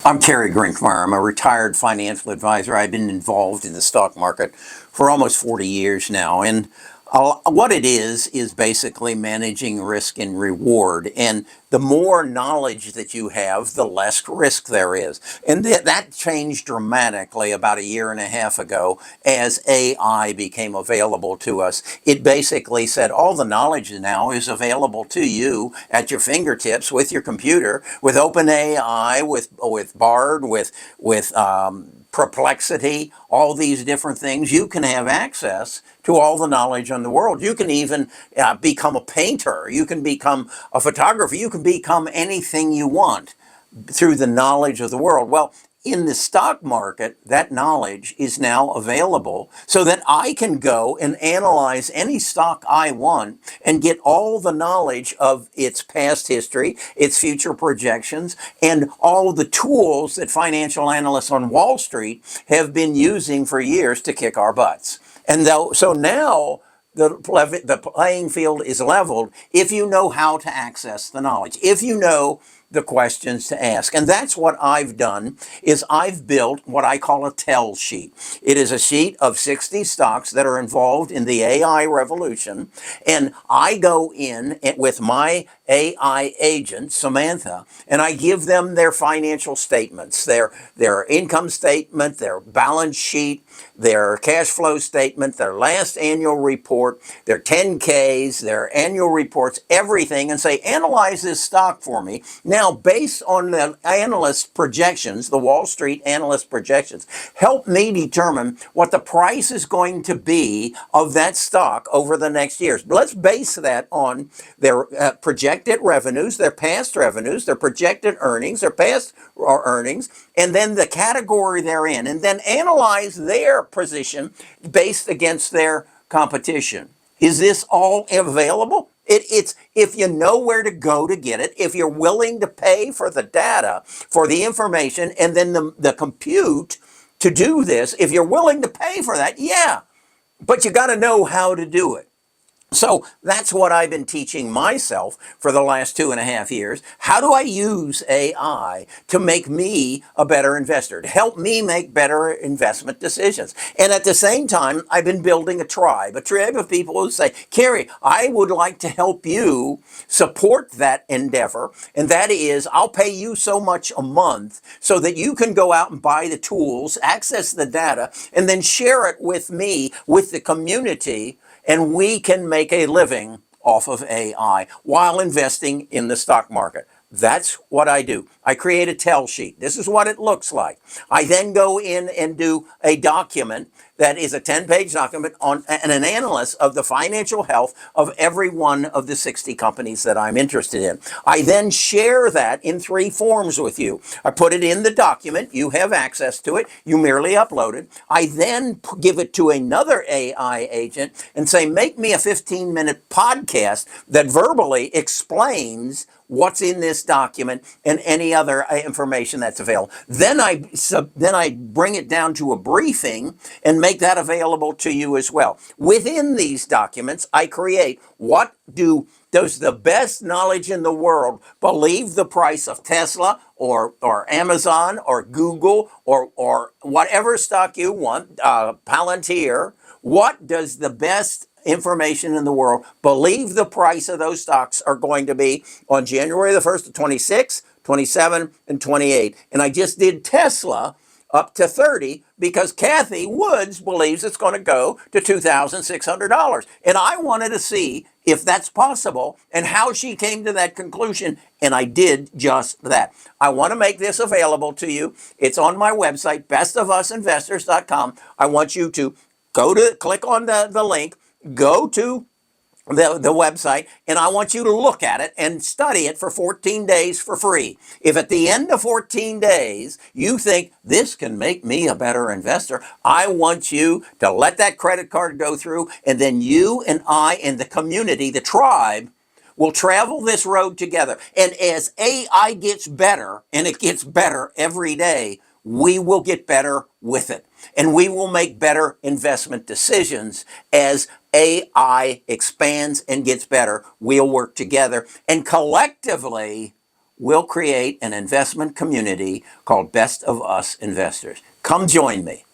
I'm Kerry. I'm a retired financial advisor. I've been involved in the stock market for almost 40 years now. And what it is basically managing risk and reward. And the more knowledge that you have, the less risk there is. And that changed dramatically about a year and a half ago as AI became available to us. It basically said all the knowledge now is available to you at your fingertips with your computer, with OpenAI, with Bard, with Perplexity, all these different things. You can have access to all the knowledge in the world. You can even become a painter. You can become a photographer. You can become anything you want through the knowledge of the world. Well, in the stock market, that knowledge is now available so that I can go and analyze any stock I want and get all the knowledge of its past history, its future projections, and all the tools that financial analysts on Wall Street have been using for years to kick our butts. So now the playing field is leveled if you know how to access the knowledge, if you know the questions to ask. And that's what I've done, is I've built what I call a tell sheet. It is a sheet of 60 stocks that are involved in the AI revolution. And I go in with my AI agent, Samantha, and I give them their financial statements, their income statement, their balance sheet, their cash flow statement, their last annual report, their 10Ks, their annual reports, everything, and say, analyze this stock for me. Now, based on the analyst projections, the Wall Street analyst projections, help me determine what the price is going to be of that stock over the next years. Let's base that on their projected revenues, their past revenues, their projected earnings, their past earnings, and then the category they're in, and then analyze their position based against their competition. Is this all available? It's if you know where to go to get it, if you're willing to pay for the data, for the information, and then the compute to do this, if you're willing to pay for that, yeah, but you got to know how to do it. So that's what I've been teaching myself for the last 2.5 years. How do I use AI to make me a better investor, to help me make better investment decisions? And at the same time, I've been building a tribe of people who say, Kerry, I would like to help you support that endeavor. And that is, I'll pay you so much a month so that you can go out and buy the tools, access the data, and then share it with me, with the community, and we can make a living off of AI while investing in the stock market. That's what I do. I create a tell sheet. This is what it looks like. I then go in and do a document that is a 10-page document on an analysis of the financial health of every one of the 60 companies that I'm interested in. I then share that in 3 forms with you. I put it in the document. You have access to it. You merely upload it. I then give it to another AI agent and say, make me a 15-minute podcast that verbally explains what's in this document and any other information that's available. Then I bring it down to a briefing and make that available to you as well. Within these documents, I create does the best knowledge in the world believe the price of Tesla or Amazon or Google or whatever stock you want, Palantir? What does the best information in the world believe the price of those stocks are going to be on January the 1st of 26, 27, and 28? And I just did Tesla up to 30 because Kathy Woods believes it's going to go to $2,600. And I wanted to see if that's possible and how she came to that conclusion. And I did just that. I want to make this available to you. It's on my website, bestofusinvestors.com. I want you to click on the link, go to the website, and I want you to look at it and study it for 14 days for free. If at the end of 14 days you think this can make me a better investor, I want you to let that credit card go through, and then you and I and the community, the tribe, will travel this road together. And as AI gets better, and it gets better every day, we will get better with it. And we will make better investment decisions as AI expands and gets better. We'll work together. And collectively, we'll create an investment community called Best of Us Investors. Come join me.